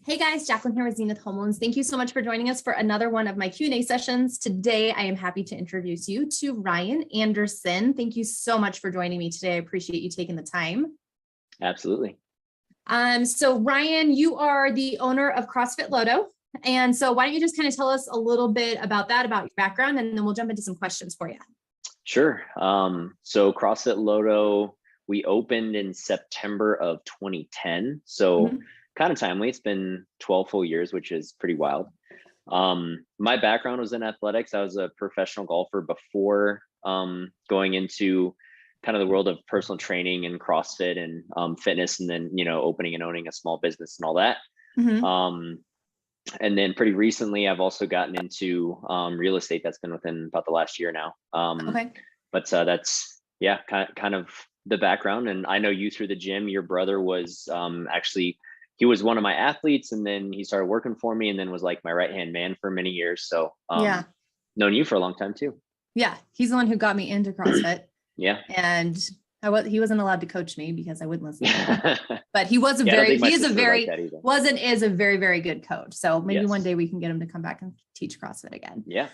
Hey guys, Jacqueline here with Zenith Home Loans. Thank you so much for joining us for another one of my Q&A sessions. Today, I am happy to introduce you to Ryan Anderson. Thank you so much for joining me today. I appreciate you taking the time. Absolutely. So Ryan, you are the owner of CrossFit Lodo. And so why don't you just kind of tell us a little bit about that, about your background, and then we'll jump into some questions for you. Sure. So CrossFit Lodo, we opened in September of 2010. So kind of timely. It's been 12 full years, which is pretty wild. My background was in athletics. I was a professional golfer before going into kind of the world of personal training and CrossFit and fitness, and then, opening and owning a small business and all that. And then pretty recently, I've also gotten into real estate. That's been within about the last year now. But that's, yeah, kind of the background. And I know you through the gym. Your brother was actually, he was one of my athletes, and then he started working for me, and then was like my right-hand man for many years. So known you for a long time too. Yeah, he's the one who got me into CrossFit. Yeah. And he wasn't allowed to coach me because I wouldn't listen to him. But he was a very very good coach. So maybe one day we can get him to come back and teach CrossFit again. Yeah.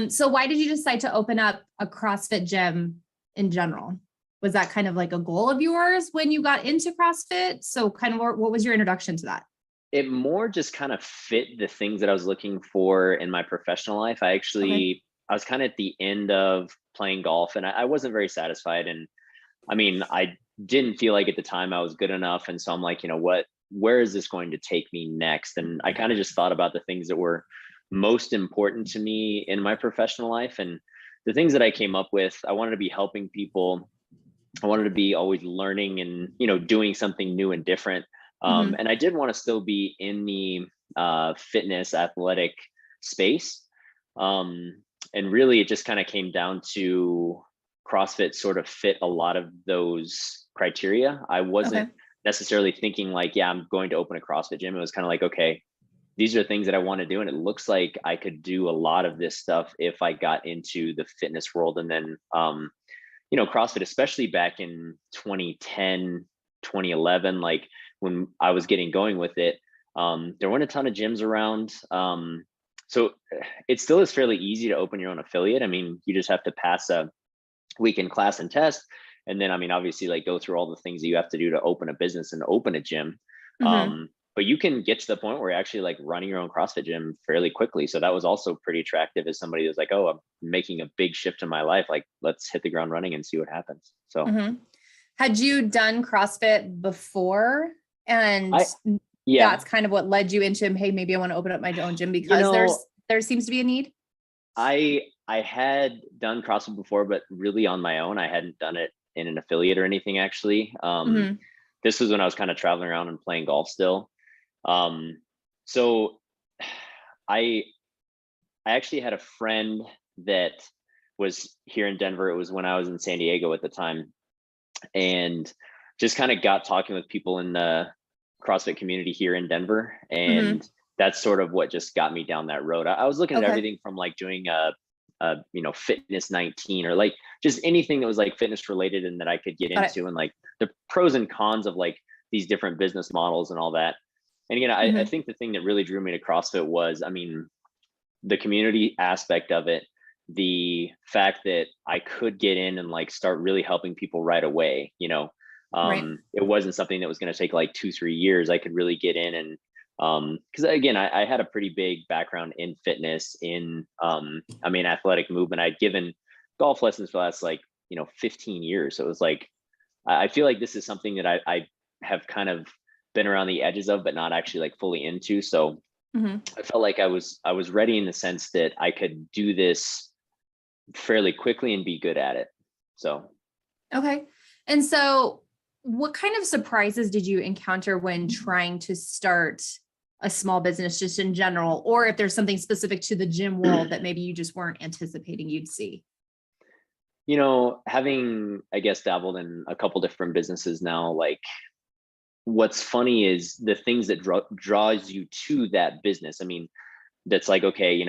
So why did you decide to open up a CrossFit gym in general? Was that kind of like a goal of yours when you got into CrossFit? So kind of what was your introduction to that? It more just kind of fit the things that I was looking for in my professional life. I was kind of at the end of playing golf, and I wasn't very satisfied. And I mean, I didn't feel like at the time I was good enough. And so I'm like, where is this going to take me next? And I kind of just thought about the things that were most important to me in my professional life. And the things that I came up with, I wanted to be helping people. I wanted to be always learning and, doing something new and different. And I did want to still be in the fitness athletic space. And really, it just kind of came down to CrossFit sort of fit a lot of those criteria. I wasn't necessarily thinking like, yeah, I'm going to open a CrossFit gym. It was kind of like, okay, these are things that I want to do. And it looks like I could do a lot of this stuff if I got into the fitness world. And then, CrossFit, especially back in 2010, 2011, like when I was getting going with it, there weren't a ton of gyms around. So it still is fairly easy to open your own affiliate. I mean, you just have to pass a weekend class and test. And then, I mean, obviously like go through all the things that you have to do to open a business and open a gym. But you can get to the point where you're actually like running your own CrossFit gym fairly quickly. So that was also pretty attractive as somebody who's like, oh, I'm making a big shift in my life. Like, let's hit the ground running and see what happens. So had you done CrossFit before? And that's kind of what led you into, hey, maybe I want to open up my own gym because there seems to be a need. I had done CrossFit before, but really on my own. I hadn't done it in an affiliate or anything, actually. This was when I was kind of traveling around and playing golf still. So I actually had a friend that was here in Denver. It was when I was in San Diego at the time, and just kind of got talking with people in the CrossFit community here in Denver. And that's sort of what just got me down that road. I was looking at everything from like doing Fitness 19 or like just anything that was like fitness related and that I could get into, and like the pros and cons of like these different business models and all that. And again, I think the thing that really drew me to CrossFit was, I mean, the community aspect of it, the fact that I could get in and like start really helping people right away. It wasn't something that was going to take like 2-3 years. I could really get in and because again, I had a pretty big background in fitness, in athletic movement. I'd given golf lessons for the last 15 years. So it was like, I feel like this is something that I have kind of been around the edges of, but not actually like fully into. So I felt like I was ready in the sense that I could do this fairly quickly and be good at it. So. Okay. And so what kind of surprises did you encounter when trying to start a small business just in general, or if there's something specific to the gym world that maybe you just weren't anticipating you'd see? Having, I guess, dabbled in a couple different businesses now, like what's funny is the things that draws you to that business. I mean, that's like, okay,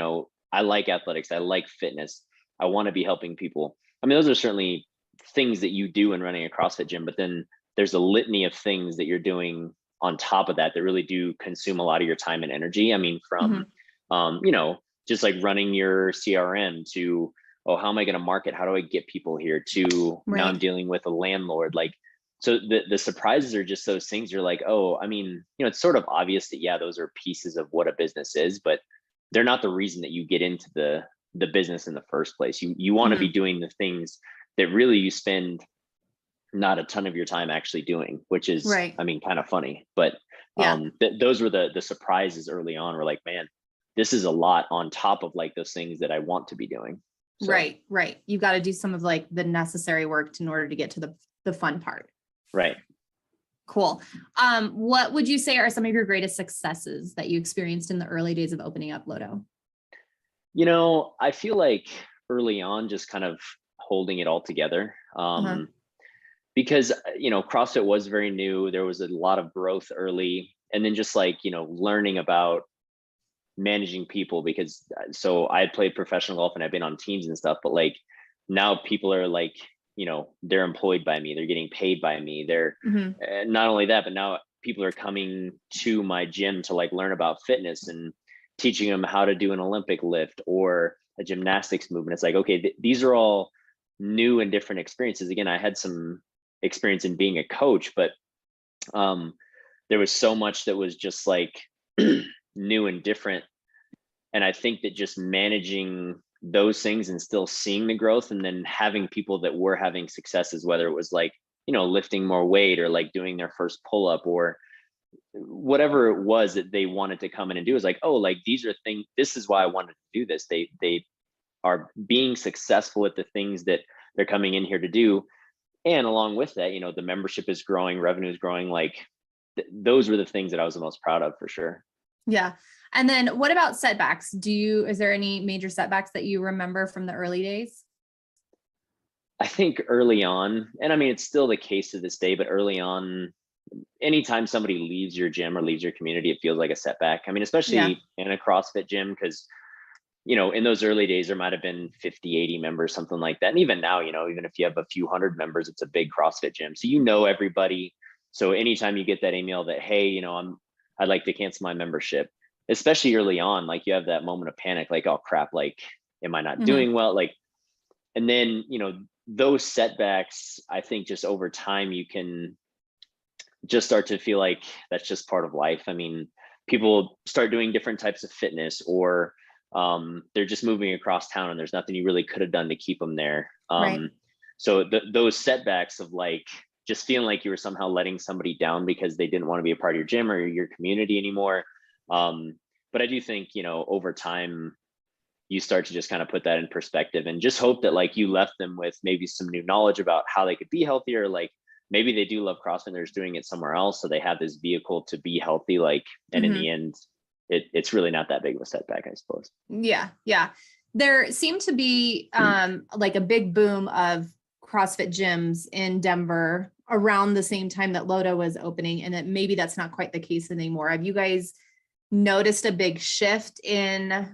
I like athletics, I like fitness, I want to be helping people. I mean, those are certainly things that you do in running a CrossFit gym, but then there's a litany of things that you're doing on top of that really do consume a lot of your time and energy. I mean, from, just like running your CRM to, oh, how am I going to market? How do I get people here to now I'm dealing with a landlord? Like, so the surprises are just those things. You're like, oh, I mean, it's sort of obvious that, yeah, those are pieces of what a business is, but they're not the reason that you get into the business in the first place. You want to be doing the things that really you spend not a ton of your time actually doing, which is, I mean, kind of funny, but those were the surprises early on. We're like, man, this is a lot on top of like those things that I want to be doing. So, right. You got to do some of like the necessary work in order to get to the fun part. Right. Cool. What would you say are some of your greatest successes that you experienced in the early days of opening up Lodo? I feel like early on, just kind of holding it all together. Because, CrossFit was very new. There was a lot of growth early, and then just like, learning about managing people, because so I had played professional golf and I've been on teams and stuff, but like now people are like, they're employed by me, they're getting paid by me. They're not only that, but now people are coming to my gym to like learn about fitness and teaching them how to do an Olympic lift or a gymnastics movement. It's like, okay, these are all new and different experiences. Again, I had some experience in being a coach, but there was so much that was just like new and different. And I think that just managing those things and still seeing the growth, and then having people that were having successes, whether it was like, lifting more weight or like doing their first pull-up or whatever it was that they wanted to come in and do, is like, oh, like these are things, this is why I wanted to do this. They are being successful at the things that they're coming in here to do. And along with that, the membership is growing, revenue is growing. Like those were the things that I was the most proud of, for sure. Yeah. And then what about setbacks? Is there any major setbacks that you remember from the early days? I think early on, and I mean, it's still the case to this day, but early on, anytime somebody leaves your gym or leaves your community, it feels like a setback. I mean, especially in a CrossFit gym, because, in those early days, there might've been 50, 80 members, something like that. And even now, even if you have a few hundred members, it's a big CrossFit gym. So, everybody. So anytime you get that email that, hey, I'd like to cancel my membership, especially early on, like you have that moment of panic, like, oh crap, like, am I not doing well? Like, and then, those setbacks, I think just over time, you can just start to feel like that's just part of life. I mean, people start doing different types of fitness, or they're just moving across town and there's nothing you really could have done to keep them there. So those setbacks of like, just feeling like you were somehow letting somebody down because they didn't want to be a part of your gym or your community anymore. But I do think, over time, you start to just kind of put that in perspective and just hope that like you left them with maybe some new knowledge about how they could be healthier. Like maybe they do love CrossFit and they're just doing it somewhere else, so they have this vehicle to be healthy. Like, and in the end, it's really not that big of a setback, I suppose. Yeah. There seemed to be like a big boom of CrossFit gyms in Denver around the same time that Lodo was opening, and that maybe that's not quite the case anymore. Have you guys noticed a big shift in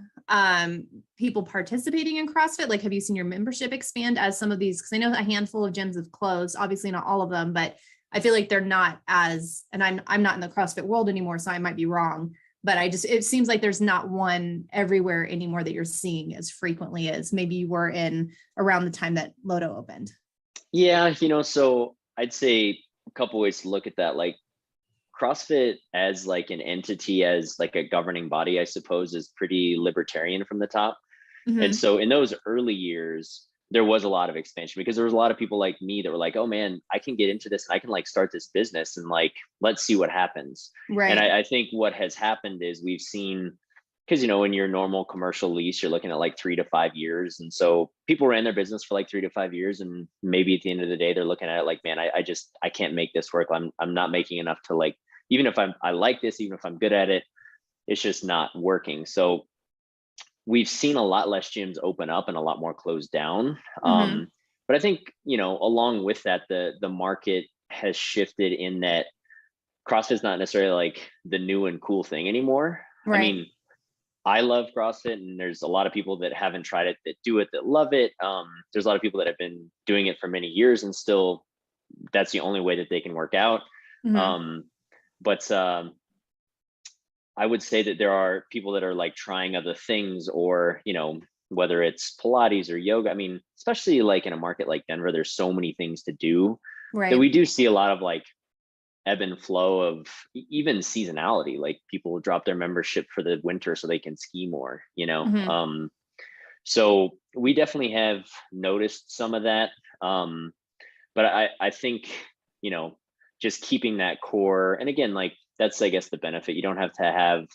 people participating in CrossFit? Like, have you seen your membership expand as some of these, because I know a handful of gyms have closed, obviously not all of them, but I feel like they're not as, and I'm not in the CrossFit world anymore, so I might be wrong, but it seems like there's not one everywhere anymore that you're seeing as frequently as maybe you were in around the time that Lodo opened. Yeah. So I'd say a couple ways to look at that. Like, CrossFit as like an entity, as like a governing body, I suppose, is pretty libertarian from the top. And so in those early years, there was a lot of expansion, because there was a lot of people like me that were like, oh man, I can get into this and I can like start this business and like, let's see what happens. Right. And I think what has happened is we've seen, because, in your normal commercial lease, you're looking at like 3 to 5 years. And so people ran their business for like 3 to 5 years. And maybe at the end of the day, they're looking at it like, man, I can't make this work. I'm not making enough to like, even if I like this, even if I'm good at it, it's just not working. So we've seen a lot less gyms open up and a lot more closed down. But I think, along with that, the market has shifted in that CrossFit's not necessarily like the new and cool thing anymore. Right. I mean, I love CrossFit, and there's a lot of people that haven't tried it, that do it, that love it. There's a lot of people that have been doing it for many years and still that's the only way that they can work out. But I would say that there are people that are like trying other things, or, whether it's Pilates or yoga. I mean, especially like in a market like Denver, there's so many things to do that Right. we do see a lot of like ebb and flow of even seasonality. Like people will drop their membership for the winter so they can ski more, Mhm. So we definitely have noticed some of that. But I think, just keeping that core, and again, like that's, I guess, the benefit. You don't have to have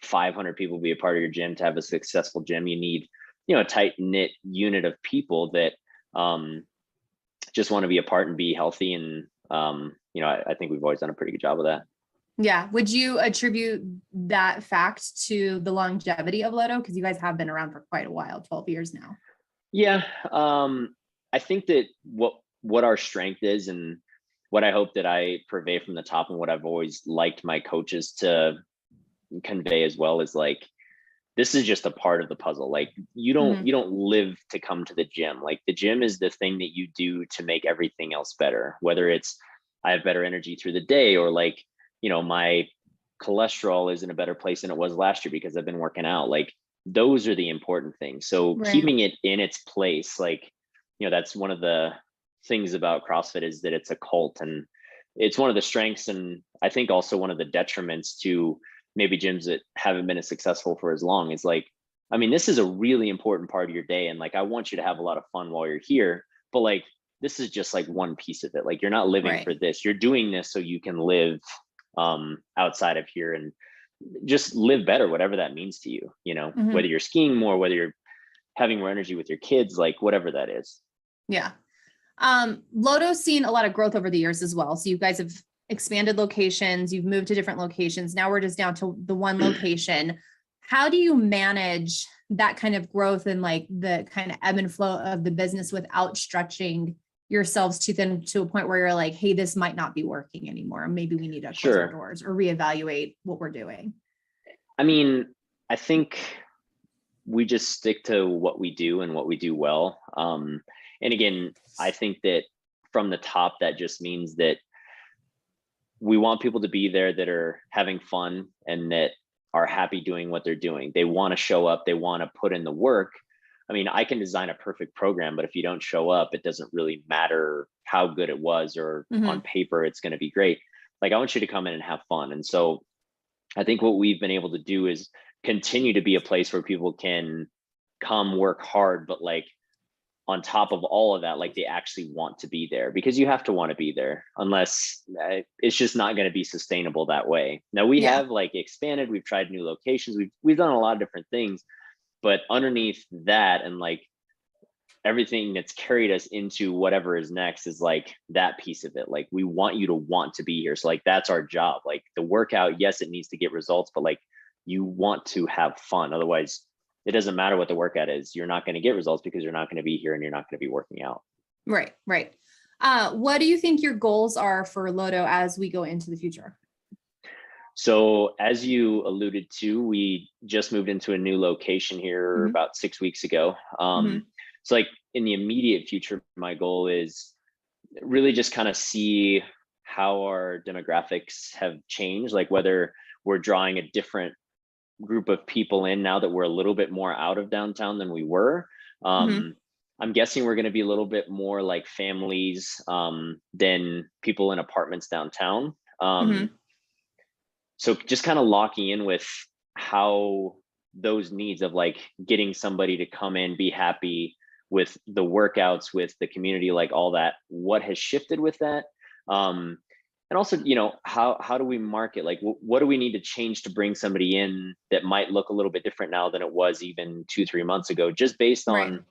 500 people be a part of your gym to have a successful gym. You need, a tight knit unit of people that just want to be a part and be healthy. And, I think we've always done a pretty good job of that. Yeah. Would you attribute that fact to the longevity of Lodo? Because you guys have been around for quite a while, 12 years now. Yeah. I think that what our strength is, and what I hope that I purvey from the top, and what I've always liked my coaches to convey as well, is like, this is just a part of the puzzle. Like you don't live to come to the gym. Like the gym is the thing that you do to make everything else better, whether it's I have better energy through the day, or like, my cholesterol is in a better place than it was last year because I've been working out. Like those are the important things. So Right. keeping it in its place, like, that's one of the things about CrossFit, is that it's a cult, and it's one of the strengths, and I think also one of the detriments to maybe gyms that haven't been as successful for as long, is like, I mean, this is a really important part of your day, and like I want you to have a lot of fun while you're here, but like this is just like one piece of it. Like you're not living Right. for this, you're doing this so you can live outside of here and just live better, whatever that means to you, Mhm. whether you're skiing more, whether you're having more energy with your kids, like whatever that is. Yeah. Lodo's seen a lot of growth over the years as well. So you guys have expanded locations, you've moved to different locations. Now we're just down to the one location. How do you manage that kind of growth and like the kind of ebb and flow of the business without stretching yourselves too thin to a point where you're like, hey, this might not be working anymore. Maybe we need to close our Sure. doors or reevaluate what we're doing. I mean, I think we just stick to what we do and what we do well. And again, I think that from the top, that just means that we want people to be there that are having fun and that are happy doing what they're doing. They want to show up, they want to put in the work. I mean, I can design a perfect program, but if you don't show up, it doesn't really matter how good it was, or on Mm-hmm. paper, it's going to be great. Like I want you to come in and have fun. And so I think what we've been able to do is continue to be a place where people can come work hard, but like on top of all of that, like they actually want to be there, because you have to want to be there, unless it's just not going to be sustainable that way. Now we Yeah. have like expanded, we've tried new locations, we've done a lot of different things, but underneath that, and like everything that's carried us into whatever is next, is like that piece of it. Like we want you to want to be here. So like that's our job. Like the workout, yes, it needs to get results, but like you want to have fun. Otherwise, it doesn't matter what the workout is. You're not going to get results because you're not going to be here and you're not going to be working out. Right. Right. What do you think your goals are for Lodo as we go into the future? So as you alluded to, we just moved into a new location here Mm-hmm. about 6 weeks ago. Mm-hmm. So like in the immediate future, my goal is really just kind of see how our demographics have changed, like whether we're drawing a different group of people in now that we're a little bit more out of downtown than we were. Mm-hmm. I'm guessing we're going to be a little bit more like families than people in apartments downtown. Mm-hmm. So just kind of locking in with how those needs of like getting somebody to come in, be happy with the workouts, with the community, like all that, what has shifted with that. And also, how do we market? Like, what do we need to change to bring somebody in that might look a little bit different now than it was even 2-3 months ago, just based Right. on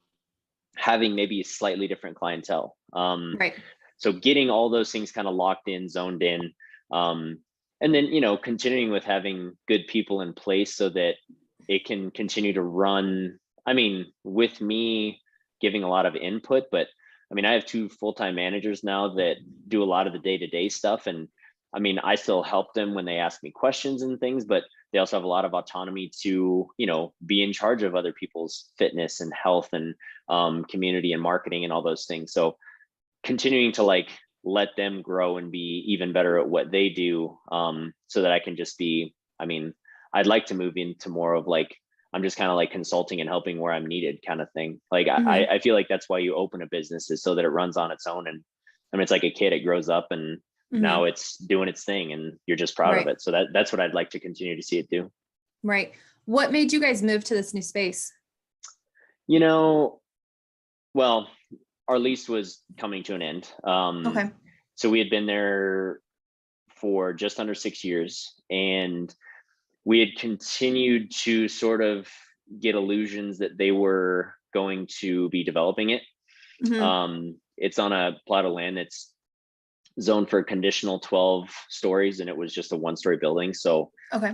having maybe a slightly different clientele. Right. So getting all those things kind of locked in, zoned in, and then, continuing with having good people in place so that it can continue to run. I mean, with me giving a lot of input, but I mean, I have 2 full-time managers now that do a lot of the day-to-day stuff. And I mean, I still help them when they ask me questions and things, but they also have a lot of autonomy to, be in charge of other people's fitness and health and community and marketing and all those things. So continuing to like let them grow and be even better at what they do, so that I can just be, I mean, I'd like to move into more of like, I'm just kind of like consulting and helping where I'm needed kind of thing. Like I feel like that's why you open a business, is so that it runs on its own. And I mean, it's like a kid, it grows up and now it's doing its thing and you're just proud of Right. it. So that's what I'd like to continue to see it do. Right. What made you guys move to this new space? You know, well, our lease was coming to an end. Okay. So we had been there for just under 6 years, and we had continued to sort of get illusions that they were going to be developing it. It's on a plot of land that's zoned for a conditional 12 stories, and it was just a 1-story building. So Okay.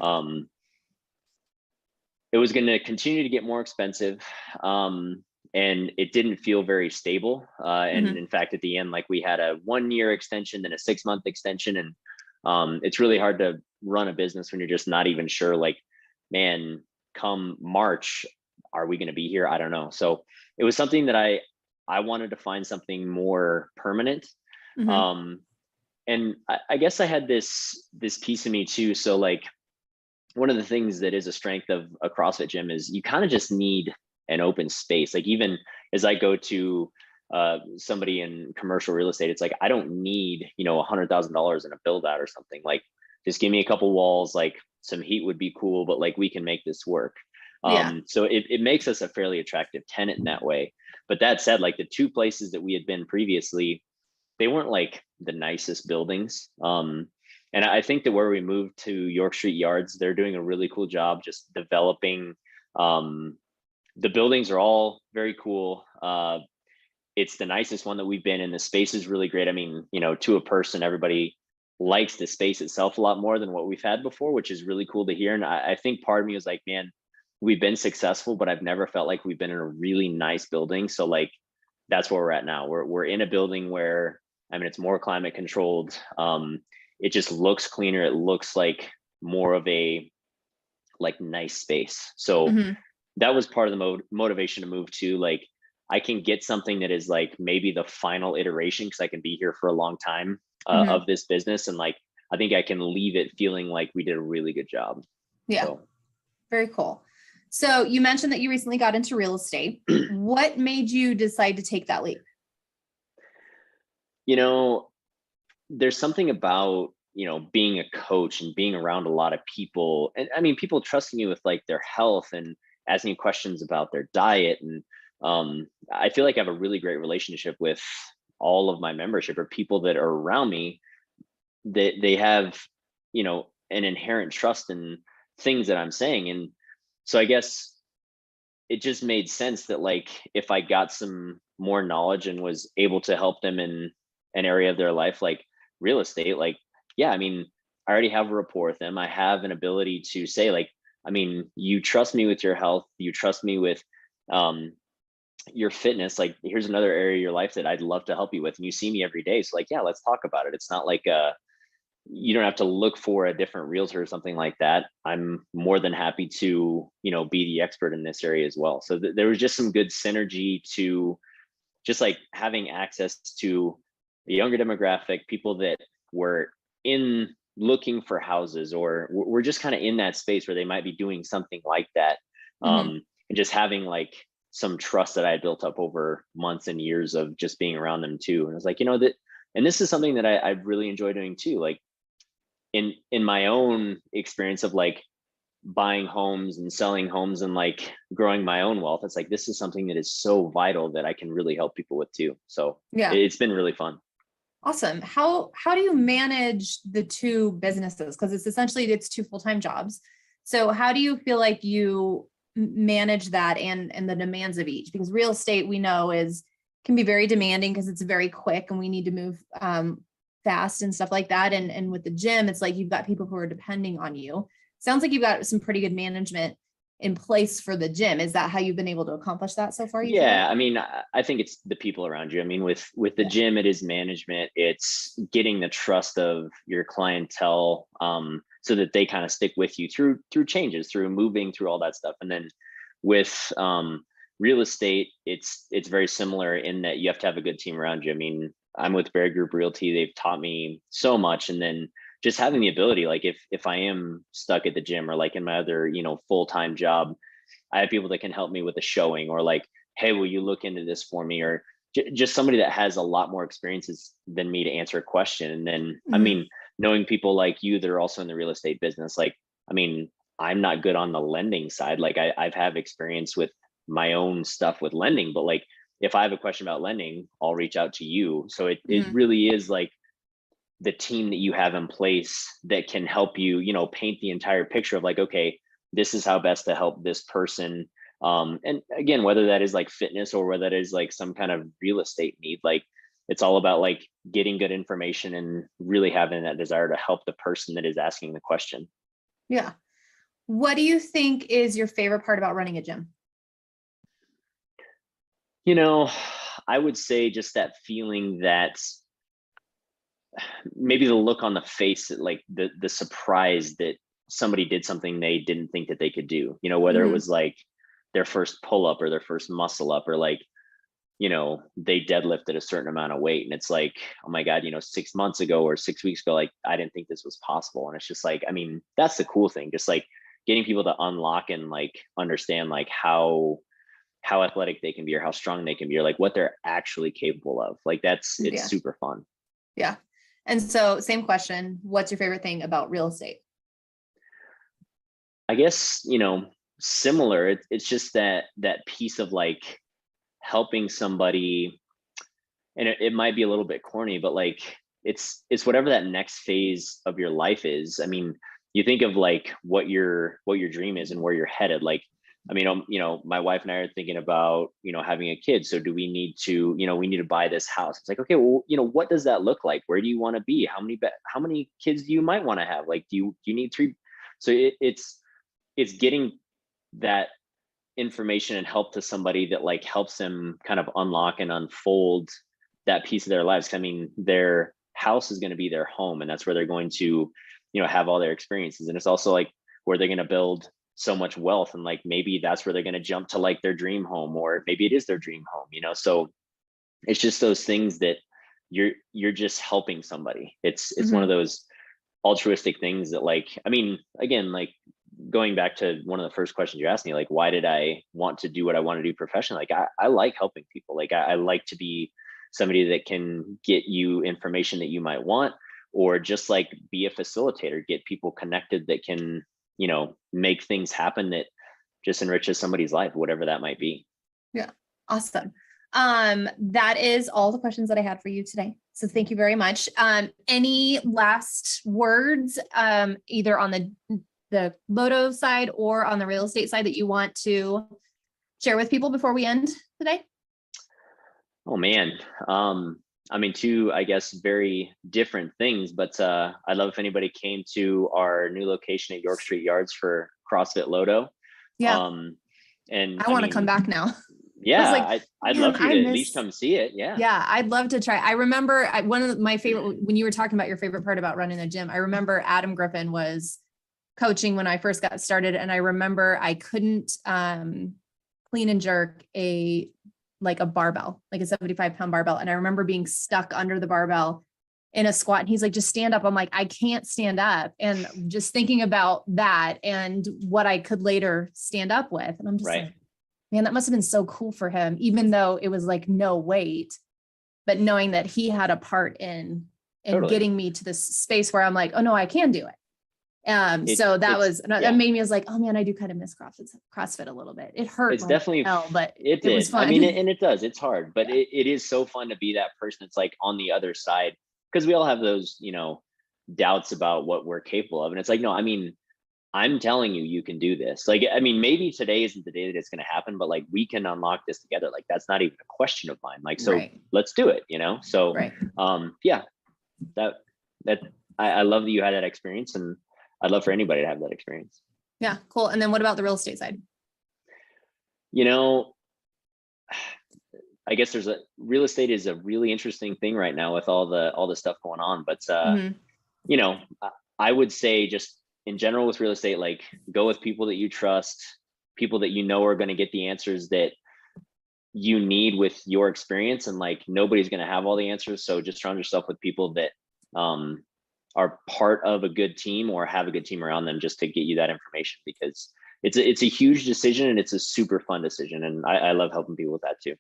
it was going to continue to get more expensive. And it didn't feel very stable. And in fact, at the end, like we had a 1-year extension, then a 6-month extension. And it's really hard to run a business when you're just not even sure, like, man, come March, are we going to be here? I don't know. So it was something that I wanted to find something more permanent. And I guess I had this piece of me too. So like, one of the things that is a strength of a CrossFit gym is you kind of just need an open space. Like even as I go to somebody in commercial real estate, it's like, I don't need, $100,000 in a build out or something. Like, just give me a couple walls, like some heat would be cool, but like we can make this work. So it makes us a fairly attractive tenant in that way. But that said, like the 2 places that we had been previously, they weren't like the nicest buildings. And I think that where we moved to York Street Yards, they're doing a really cool job just developing. The buildings are all very cool. It's the nicest one that we've been in. The space is really great. I mean, to a person, everybody likes the space itself a lot more than what we've had before, which is really cool to hear. And I think part of me was like, man, we've been successful, but I've never felt like we've been in a really nice building. So like, that's where we're at now. We're in a building where, I mean, it's more climate controlled. It just looks cleaner. It looks like more of a like nice space. So that was part of the motivation to move to, like, I can get something that is like maybe the final iteration, because I can be here for a long time of this business. And like, I think I can leave it feeling like we did a really good job. Yeah. So. Very cool. So you mentioned that you recently got into real estate. What made you decide to take that leap? There's something about, being a coach and being around a lot of people. And I mean, people trusting you with like their health and asking questions about their diet. And I feel like I have a really great relationship with all of my membership, or people that are around me, that they have, an inherent trust in things that I'm saying. And so I guess it just made sense that like, if I got some more knowledge and was able to help them in an area of their life, like real estate, like, yeah, I mean, I already have a rapport with them. I have an ability to say, like, I mean, you trust me with your health, you trust me with your fitness. Like, here's another area of your life that I'd love to help you with. And you see me every day. So like, yeah, let's talk about it. It's not like you don't have to look for a different realtor or something like that. I'm more than happy to, be the expert in this area as well. So there was just some good synergy to just like having access to a younger demographic, people that were in looking for houses, or we're just kind of in that space where they might be doing something like that. And just having like some trust that I had built up over months and years of just being around them too. And I was like, that, and this is something that I really enjoy doing too. Like in my own experience of like buying homes and selling homes and like growing my own wealth, it's like, this is something that is so vital that I can really help people with too. So yeah, it's been really fun. Awesome. How do you manage the 2 businesses? Because it's 2 full-time jobs. So how do you feel like you manage that and the demands of each? Because real estate, we know, can be very demanding because it's very quick and we need to move fast and stuff like that. And with the gym, it's like you've got people who are depending on you. Sounds like you've got some pretty good management in place for the gym. Is that how you've been able to accomplish that so far? Yeah, I mean, I think it's the people around you. I mean, with the gym, it is management. It's getting the trust of your clientele, so that they kind of stick with you through changes, through moving, through all that stuff. And then with real estate, it's very similar in that you have to have a good team around you. I mean, I'm with Bear Group Realty. They've taught me so much. And then just having the ability, like if I am stuck at the gym or like in my other, full-time job, I have people that can help me with a showing, or like, hey, will you look into this for me? Or just somebody that has a lot more experiences than me to answer a question. And then, I mean, knowing people like you that are also in the real estate business, like, I mean, I'm not good on the lending side. Like I've have experience with my own stuff with lending, but like, if I have a question about lending, I'll reach out to you. So it really is like the team that you have in place that can help you, paint the entire picture of like, okay, this is how best to help this person. And again, whether that is like fitness or whether that is like some kind of real estate need, like it's all about like getting good information and really having that desire to help the person that is asking the question. Yeah. What do you think is your favorite part about running a gym? I would say just that feeling that maybe the look on the face, like the surprise that somebody did something they didn't think that they could do, whether it was like their first pull up or their first muscle up, or like, they deadlifted a certain amount of weight. And it's like, oh my God, 6 months ago or 6 weeks ago, like I didn't think this was possible. And it's just like, I mean, that's the cool thing, just like getting people to unlock and like understand like how athletic they can be or how strong they can be or like what they're actually capable of. Like it's super fun. Yeah. And so same question, what's your favorite thing about real estate? I guess, similar. It's just that piece of like helping somebody, and it might be a little bit corny, but like it's whatever that next phase of your life is. I mean, you think of like what your dream is and where you're headed. Like, I mean, my wife and I are thinking about, having a kid. So do we need to, we need to buy this house. It's like, okay, well, what does that look like? Where do you want to be? How many kids do you might want to have? Like, do you need 3? So it's getting that information and help to somebody that like helps them kind of unlock and unfold that piece of their lives. I mean, their house is going to be their home, and that's where they're going to, have all their experiences. And it's also like where they're going to build so much wealth, and like maybe that's where they're going to jump to like their dream home, or maybe it is their dream home. So it's just those things that you're just helping somebody. It's one of those altruistic things that, like, I mean, again, like going back to one of the first questions you asked me, like, why did I want to do what I want to do professionally? Like I like helping people. Like I like to be somebody that can get you information that you might want, or just like be a facilitator, get people connected that can, make things happen that just enriches somebody's life, whatever that might be. Yeah. Awesome. That is all the questions that I had for you today. So thank you very much. Any last words, either on the Lodo side or on the real estate side, that you want to share with people before we end today? Oh man. I mean, two, I guess, very different things, but I'd love if anybody came to our new location at York Street Yards for CrossFit Lodo. Yeah. And I want to come back now. Yeah, I'd love for you to at least come see it. Yeah. Yeah, I'd love to try. I remember one of my favorite, when you were talking about your favorite part about running the gym, I remember Adam Griffin was coaching when I first got started. And I remember I couldn't clean and jerk a barbell, like a 75-pound barbell. And I remember being stuck under the barbell in a squat. And he's like, just stand up. I'm like, I can't stand up. And just thinking about that and what I could later stand up with. And I'm just like, man, that must've been so cool for him, even though it was like no weight, but knowing that he had a part in getting me to this space where I'm like, oh no, I can do it. So that made me, I was like, oh man, I do kind of miss CrossFit a little bit. It hurt. It's definitely hell, but it was fun. I mean, and it does, it's hard, but it is so fun to be that person that's like on the other side. Cause we all have those, doubts about what we're capable of. And it's like, no, I mean, I'm telling you, you can do this. Like, I mean, maybe today isn't the day that it's going to happen, but like, we can unlock this together. Like, that's not even a question of mine. Like, so let's do it, So, yeah, I love that you had that experience, and I'd love for anybody to have that experience. Yeah. Cool. And then what about the real estate side? I guess real estate is a really interesting thing right now with all the stuff going on, but, I would say just in general with real estate, like go with people that you trust, people that are going to get the answers that you need with your experience, and like nobody's going to have all the answers. So just surround yourself with people that are part of a good team or have a good team around them just to get you that information, because it's a huge decision and it's a super fun decision. And I love helping people with that too.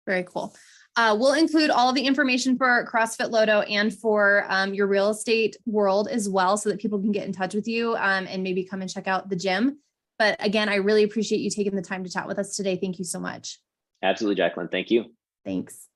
Very cool. We'll include all of the information for CrossFit Lodo and for your real estate world as well, so that people can get in touch with you and maybe come and check out the gym. But again, I really appreciate you taking the time to chat with us today. Thank you so much. Absolutely, Jacqueline. Thank you. Thanks.